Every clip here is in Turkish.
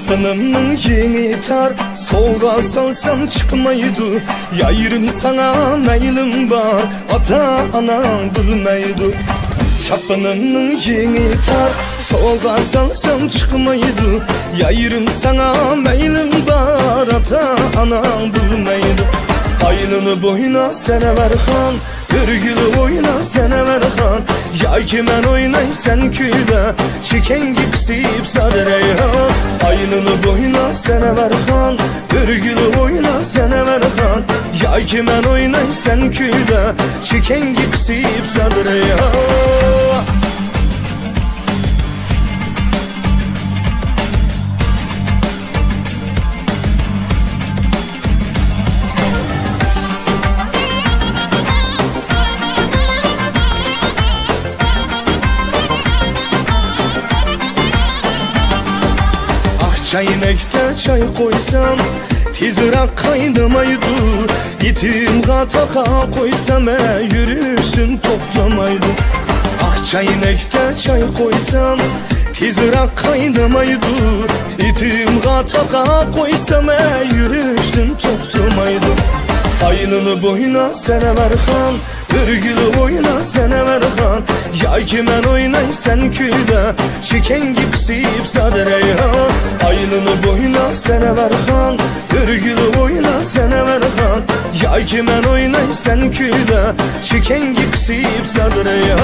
Çapınımın yeni tar, solga salsam çıkmaydı. Yayırım sana meylim var, ata anam bilmeydi. Çapınımın yeni tar, solga salsam çıkmaydı. Yayırım sana meylim var, ata anam bilmeydi. Aylını boyuna sene ver han, örgülü oyna sene ver han. Yay ki men oynay sen küyle, çiken gipsip sadreyhan. Aylını boyuna sene ver han, örgülü oyna sene ver han. Yay ki men oynay sen küyle, çiken gipsip sadreyhan. Çaynekte çay koysam tizrak kaynamaydı. İtim kataka koysam yürüyüşüm toplamaydı. Ah çaynekte çay koysam tizrak kaynamaydı. İtim kataka koysam yürüyüşüm toplamaydı. Aylını boyuna sene ver han, örgülü oyna sene ver han. Yay ki men oynay sen küyle, çiken gipsip sadreyhan. Aylını boyuna sene ver han, örgülü oyna sene ver han. Yay ki men oynay sen küyle, çiken gipsip sadreyhan.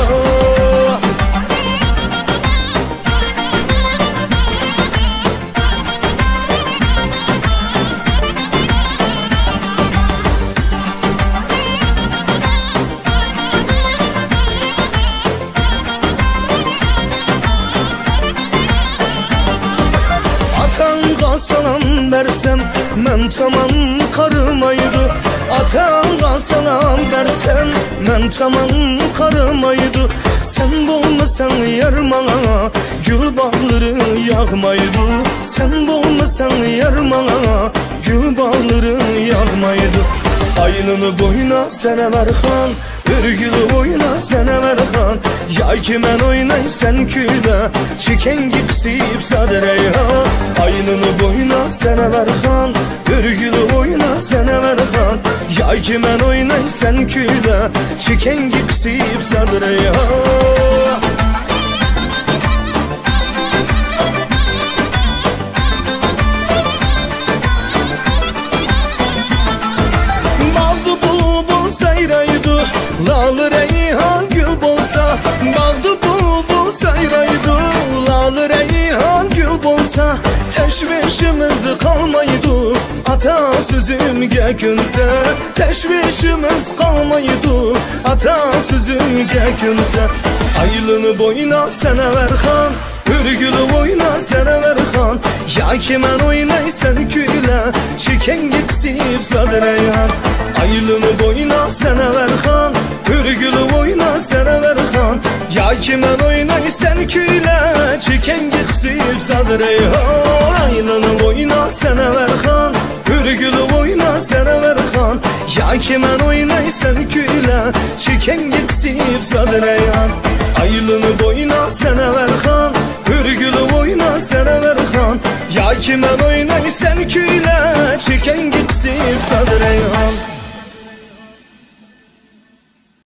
Atanga salam versem men tamam karımaydı. Atanga salam versem men tamam karımaydı. Sen bulmasan yarmana gül bağları yağmaydı. Sen bulmasan yarmana gül bağları yağmaydı. Aylını boyuna sene ver han, örgülü oyna sene ver han. Yay ki men oynay sen küyle, çiken gipsip sadreyhan. Aylını boyuna sene ver han, örgülü oyna sene ver han. Yay ki men oynay sen küyle, çiken gipsip sadreyhan. Sayraydı, lalı reyhan gül bolsa. Bağdı bulbul sayraydı, lalı reyhan gül bolsa. Teşvişimiz kalmaydı, ata sözüm gekünse. Teşvişimiz kalmaydı, ata sözüm gekünse. Aylını boyuna sene ver han, örgülü oyna sene ver han. Yay ki men oynay sen küyle, çiken gitsip sadreyhan. Aylını boyuna sene ver han, örgülü oyna sene ver han. Yay ki men oynay sen küyle, çiken gitsip sadreyhan. Aylını boyuna sene ver han, örgülü oyna sene ver han. Yay ki men oynay sen küyle, çiken gitsip sadreyhan. Aylını boyuna sene ver han, örgülü oyna sene ver han. Yay ki men oynay sen küyle, çiken